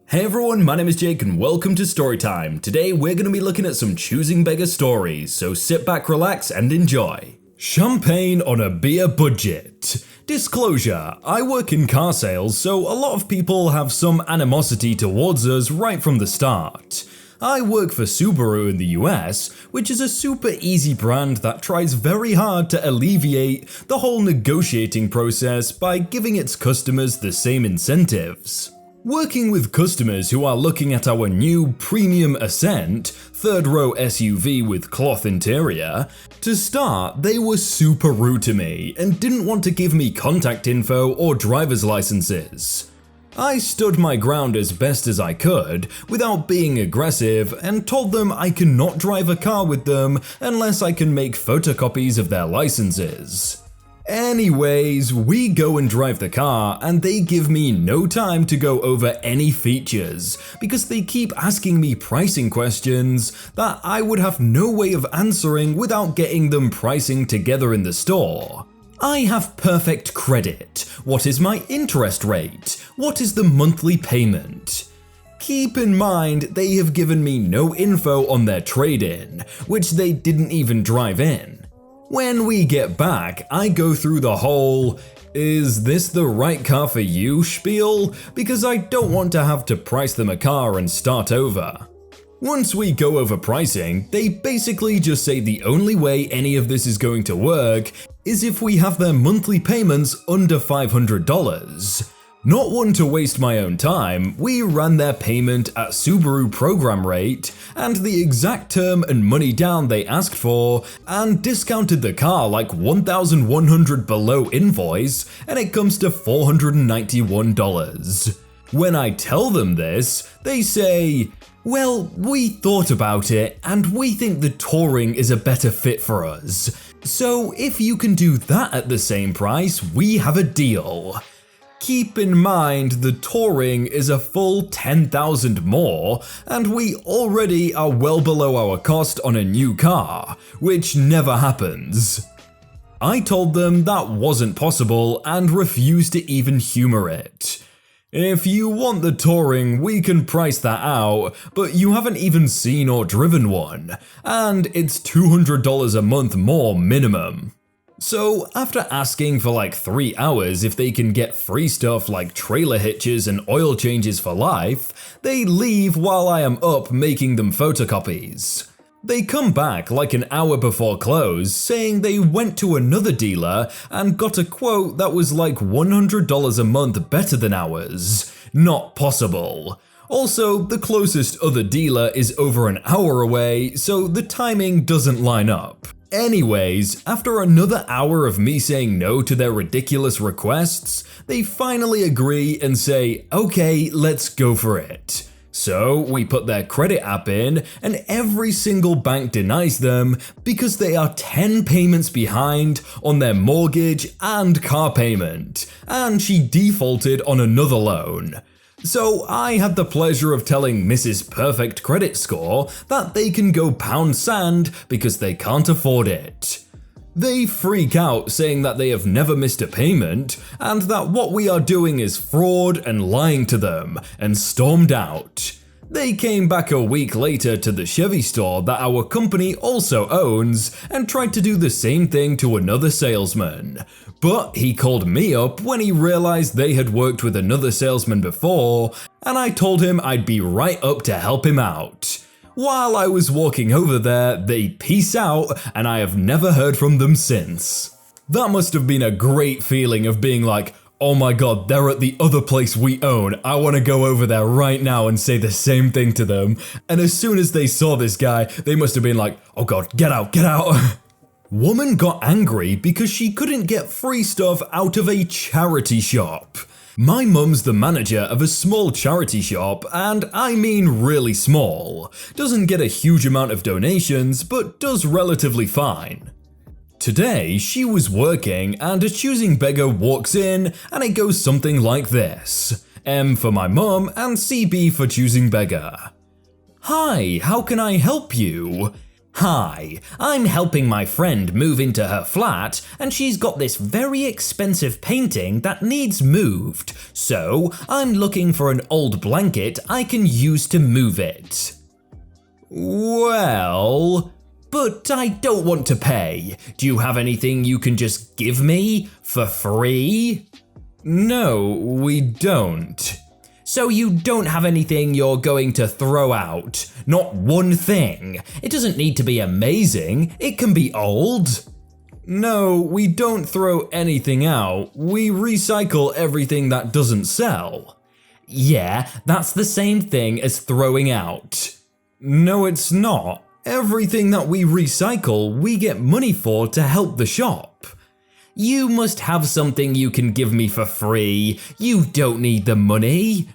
Hey everyone, my name is Jake and welcome to Storytime. Today we're going to be looking at some choosing beggar stories, so sit back, relax and enjoy. Champagne on a beer budget. Disclosure, I work in car sales, so a lot of people have some animosity towards us right from the start. I work for Subaru in the US, which is a super easy brand that tries very hard to alleviate the whole negotiating process by giving its customers the same incentives. Working with customers who are looking at our new premium Ascent, third row SUV with cloth interior, to start they were super rude to me and didn't want to give me contact info or driver's licenses. I stood my ground as best as I could without being aggressive and told them I cannot drive a car with them unless I can make photocopies of their licenses. Anyways, we go and drive the car and they give me no time to go over any features because they keep asking me pricing questions that I would have no way of answering without getting them pricing together in the store. I have perfect credit. What is my interest rate? What is the monthly payment? Keep in mind they have given me no info on their trade-in, which they didn't even drive in. When we get back, I go through the whole, "Is this the right car for you?" spiel, because I don't want to have to price them a car and start over. Once we go over pricing, they basically just say the only way any of this is going to work is if we have their monthly payments under $500. Not one to waste my own time, we ran their payment at Subaru program rate and the exact term and money down they asked for and discounted the car like $1,100 below invoice and it comes to $491. When I tell them this, they say, "Well, we thought about it and we think the touring is a better fit for us. So if you can do that at the same price, we have a deal." Keep in mind the touring is a full $10,000 more and we already are well below our cost on a new car, which never happens. I told them that wasn't possible and refused to even humor it. "If you want the touring, we can price that out, but you haven't even seen or driven one, and it's $200 a month more minimum." So after asking for like 3 hours if they can get free stuff like trailer hitches and oil changes for life, they leave while I am up making them photocopies. They come back like an hour before close saying they went to another dealer and got a quote that was like $100 a month better than ours. Not possible. Also, the closest other dealer is over an hour away, so the timing doesn't line up. Anyways, after another hour of me saying no to their ridiculous requests, they finally agree and say, "Okay, let's go for it." So we put their credit app in and every single bank denies them because they are 10 payments behind on their mortgage and car payment, and she defaulted on another loan. So I had the pleasure of telling Mrs. Perfect Credit Score that they can go pound sand because they can't afford it. They freak out saying that they have never missed a payment and that what we are doing is fraud and lying to them and stormed out. They came back a week later to the Chevy store that our company also owns and tried to do the same thing to another salesman. But he called me up when he realized they had worked with another salesman before, and I told him I'd be right up to help him out. While I was walking over there, they peace out and I have never heard from them since. That must have been a great feeling of being like, "Oh my god, they're at the other place we own, I want to go over there right now and say the same thing to them." And as soon as they saw this guy, they must have been like, "Oh god, get out, get out." Woman got angry because she couldn't get free stuff out of a charity shop. My mum's the manager of a small charity shop, and I mean really small. Doesn't get a huge amount of donations, but does relatively fine. Today, she was working and a choosing beggar walks in and it goes something like this. M for my mum and CB for choosing beggar. "Hi, how can I help you?" Hi, I'm helping my friend move into her flat, and she's got this very expensive painting that needs moved, so I'm looking for an old blanket I can use to move it. Well, but I don't want to pay. Do you have anything you can just give me for free? No, we don't. So you don't have anything you're going to throw out? Not one thing. It doesn't need to be amazing, it can be old. No, we don't throw anything out. We recycle everything that doesn't sell. Yeah, that's the same thing as throwing out. No, it's not. Everything that we recycle, we get money for to help the shop. You must have something you can give me for free. You don't need the money.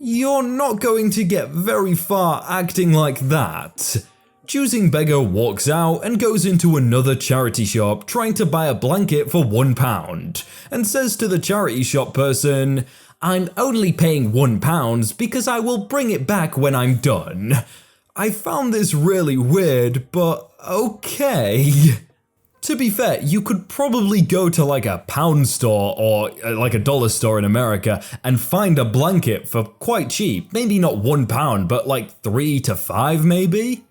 You're not going to get very far acting like that. Choosing Beggar walks out and goes into another charity shop trying to buy a blanket for £1 and says to the charity shop person, "I'm only paying £1 because I will bring it back when I'm done." I found this really weird, but okay. To be fair, you could probably go to like a pound store or like a dollar store in America and find a blanket for quite cheap. Maybe not £1, but like 3 to 5 maybe?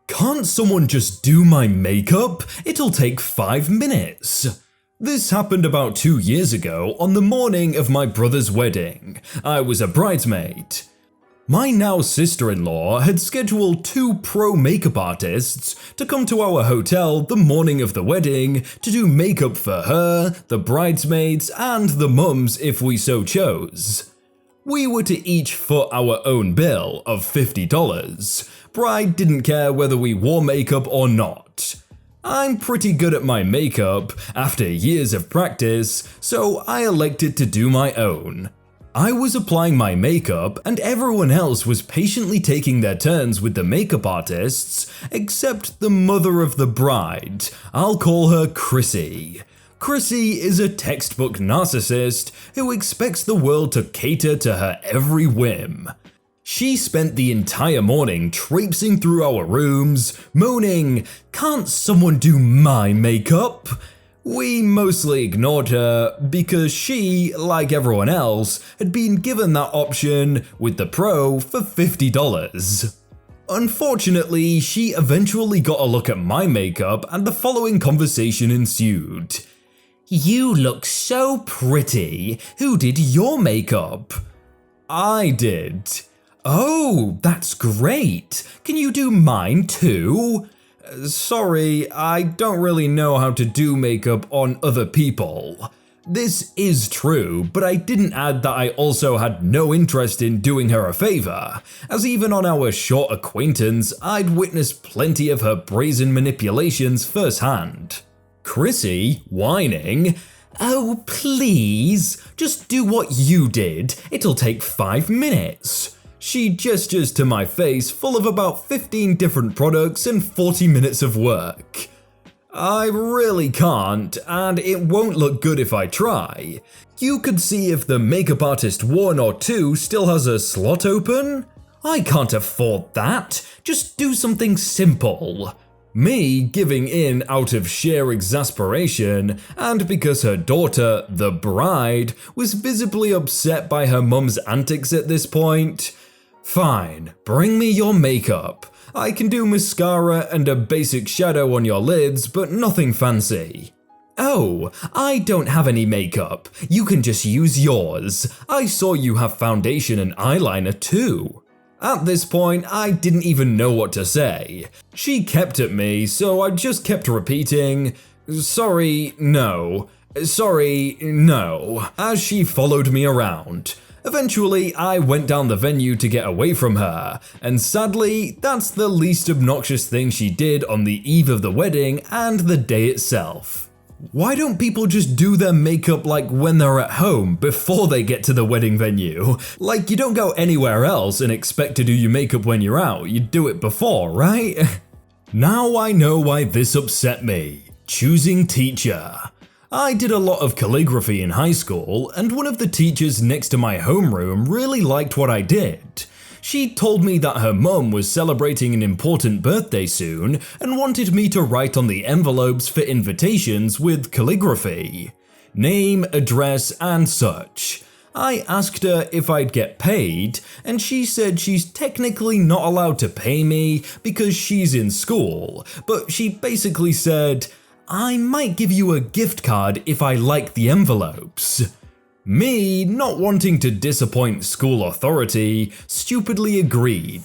Can't someone just do my makeup? It'll take 5 minutes. This happened about 2 years ago on the morning of my brother's wedding. I was a bridesmaid. My now sister-in-law had scheduled 2 pro makeup artists to come to our hotel the morning of the wedding to do makeup for her, the bridesmaids, and the mums if we so chose. We were to each foot our own bill of $50. Bride didn't care whether we wore makeup or not. I'm pretty good at my makeup after years of practice, so I elected to do my own. I was applying my makeup and everyone else was patiently taking their turns with the makeup artists, except the mother of the bride. I'll call her Chrissy. Chrissy is a textbook narcissist who expects the world to cater to her every whim. She spent the entire morning traipsing through our rooms, moaning, "Can't someone do my makeup?" We mostly ignored her because she, like everyone else, had been given that option with the pro for $50. Unfortunately, she eventually got a look at my makeup and the following conversation ensued. "You look so pretty. Who did your makeup?" "I did." "Oh, that's great. Can you do mine too?" "Sorry, I don't really know how to do makeup on other people." This is true, but I didn't add that I also had no interest in doing her a favor, as even on our short acquaintance, I'd witnessed plenty of her brazen manipulations firsthand. Chrissy, whining, "Oh please, just do what you did, it'll take 5 minutes." She gestures to my face full of about 15 different products and 40 minutes of work. I really can't, and it won't look good if I try. You could see if the makeup artist 1 or 2 still has a slot open. I can't afford that, just do something simple. Me giving in out of sheer exasperation, and because her daughter, the bride, was visibly upset by her mum's antics at this point. Fine, bring me your makeup. I can do mascara and a basic shadow on your lids, but nothing fancy. Oh, I don't have any makeup. You can just use yours. I saw you have foundation and eyeliner too. At this point, I didn't even know what to say. She kept at me, so I just kept repeating, "Sorry, no. Sorry, no," as she followed me around. Eventually, I went down the venue to get away from her, and sadly, that's the least obnoxious thing she did on the eve of the wedding and the day itself. Why don't people just do their makeup like when they're at home before they get to the wedding venue? Like, you don't go anywhere else and expect to do your makeup when you're out, you do it before, right? Now I know why this upset me. Choosing teacher. I did a lot of calligraphy in high school, and one of the teachers next to my homeroom really liked what I did. She told me that her mum was celebrating an important birthday soon and wanted me to write on the envelopes for invitations with calligraphy. Name, address, and such. I asked her if I'd get paid, and she said she's technically not allowed to pay me because she's in school, but she basically said, I might give you a gift card if I like the envelopes. Me, not wanting to disappoint school authority, stupidly agreed.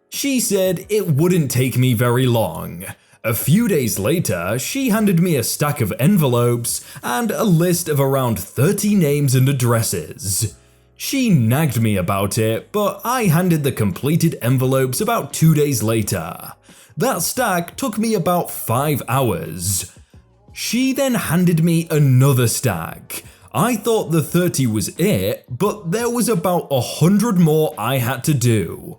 She said it wouldn't take me very long. A few days later, she handed me a stack of envelopes and a list of around 30 names and addresses. She nagged me about it, but I handed the completed envelopes about 2 days later. That stack took me about 5 hours. She then handed me another stack. I thought the 30 was it, but there was about 100 more I had to do.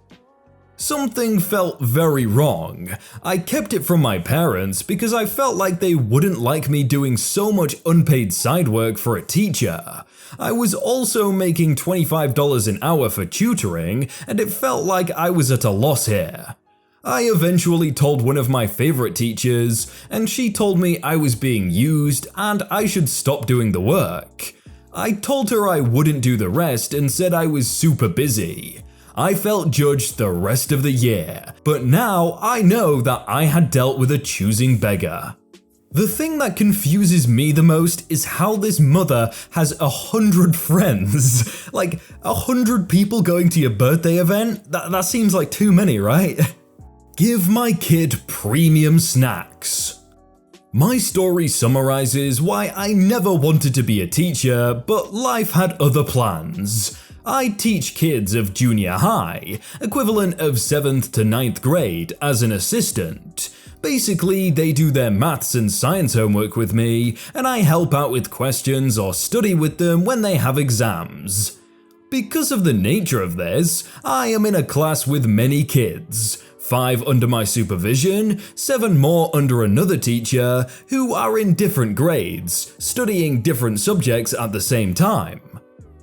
Something felt very wrong. I kept it from my parents because I felt like they wouldn't like me doing so much unpaid side work for a teacher. I was also making $25 an hour for tutoring, and it felt like I was at a loss here. I eventually told one of my favorite teachers, and she told me I was being used and I should stop doing the work. I told her I wouldn't do the rest and said I was super busy. I felt judged the rest of the year, but now I know that I had dealt with a choosing beggar. The thing that confuses me the most is how this mother has 100 friends. Like 100 people going to your birthday event? That seems like too many, right? Give my kid premium snacks. My story summarizes why I never wanted to be a teacher, but life had other plans. I teach kids of junior high, equivalent of 7th to 9th grade, as an assistant. Basically, they do their maths and science homework with me, and I help out with questions or study with them when they have exams. Because of the nature of this, I am in a class with many kids. 5 under my supervision, 7 more under another teacher, who are in different grades, studying different subjects at the same time.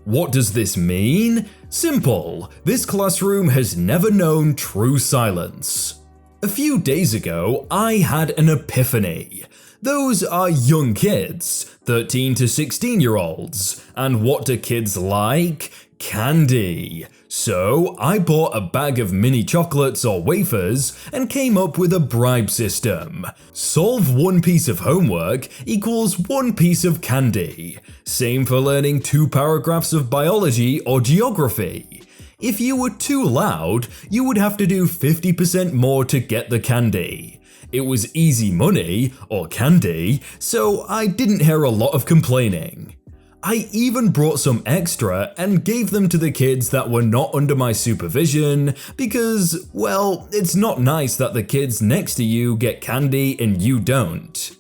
What does this mean? Simple, this classroom has never known true silence. A few days ago, I had an epiphany. Those are young kids, 13 to 16-year-olds, and what do kids like? Candy. So I bought a bag of mini chocolates or wafers and came up with a bribe system. Solve 1 piece of homework equals 1 piece of candy. Same for learning 2 paragraphs of biology or geography. If you were too loud, you would have to do 50% more to get the candy. It was easy money, or candy, so I didn't hear a lot of complaining. I even brought some extra and gave them to the kids that were not under my supervision because, well, it's not nice that the kids next to you get candy and you don't.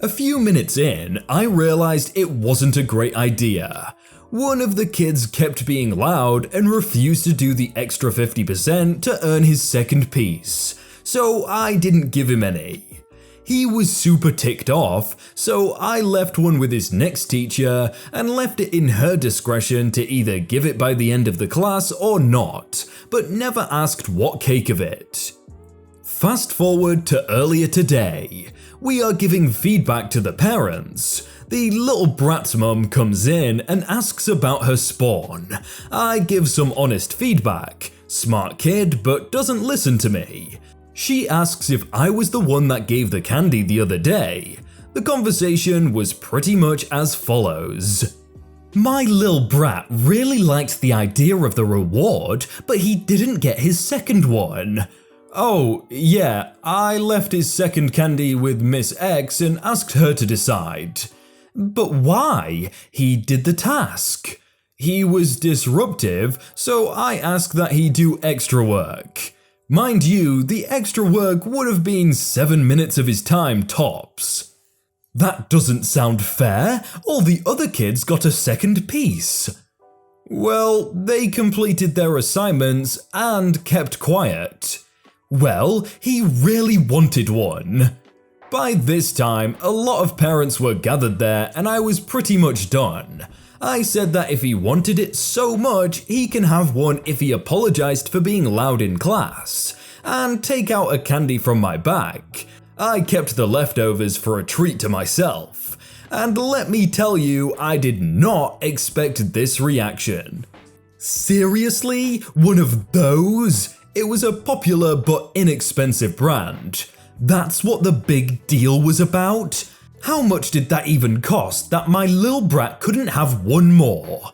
A few minutes in, I realized it wasn't a great idea. One of the kids kept being loud and refused to do the extra 50% to earn his second piece, so I didn't give him any. He was super ticked off, so I left one with his next teacher and left it in her discretion to either give it by the end of the class or not, but never asked what cake of it. Fast forward to earlier today. We are giving feedback to the parents. The little brat's mum comes in and asks about her spawn. I give some honest feedback. Smart kid, but doesn't listen to me. She asks if I was the one that gave the candy the other day. The conversation was pretty much as follows. My lil brat really liked the idea of the reward, but he didn't get his second one. Oh, yeah, I left his second candy with Miss X and asked her to decide. But why? He did the task. He was disruptive, so I asked that he do extra work. Mind you, the extra work would have been 7 minutes of his time tops. That doesn't sound fair. All the other kids got a second piece. Well, they completed their assignments and kept quiet. Well, he really wanted one. By this time, a lot of parents were gathered there and I was pretty much done. I said that if he wanted it so much, he can have one if he apologized for being loud in class, and take out a candy from my bag. I kept the leftovers for a treat to myself. And let me tell you, I did not expect this reaction. Seriously? One of those? It was a popular but inexpensive brand. That's what the big deal was about? How much did that even cost that my little brat couldn't have one more?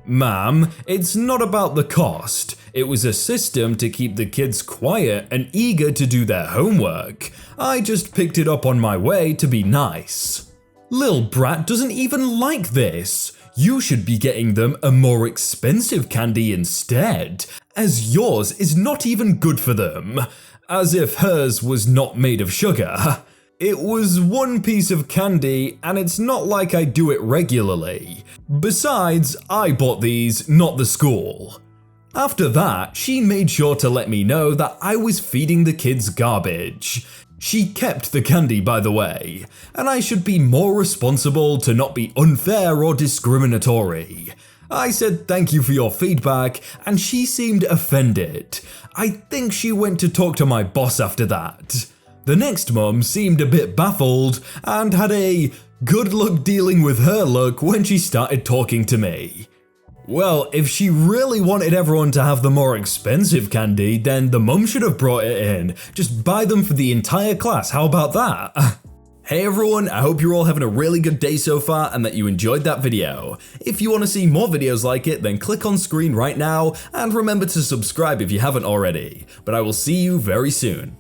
Ma'am, it's not about the cost. It was a system to keep the kids quiet and eager to do their homework. I just picked it up on my way to be nice. Lil Brat doesn't even like this. You should be getting them a more expensive candy instead, as yours is not even good for them. As if hers was not made of sugar. It was one piece of candy, and it's not like I do it regularly. Besides, I bought these, not the school. After that, she made sure to let me know that I was feeding the kids garbage. She kept the candy, by the way, and I should be more responsible to not be unfair or discriminatory. I said thank you for your feedback, and she seemed offended. I think she went to talk to my boss after that. The next mum seemed a bit baffled and had a good luck dealing with her look when she started talking to me. Well, if she really wanted everyone to have the more expensive candy, then the mum should have brought it in. Just buy them for the entire class, how about that? Hey everyone, I hope you're all having a really good day so far and that you enjoyed that video. If you want to see more videos like it, then click on screen right now and remember to subscribe if you haven't already. But I will see you very soon.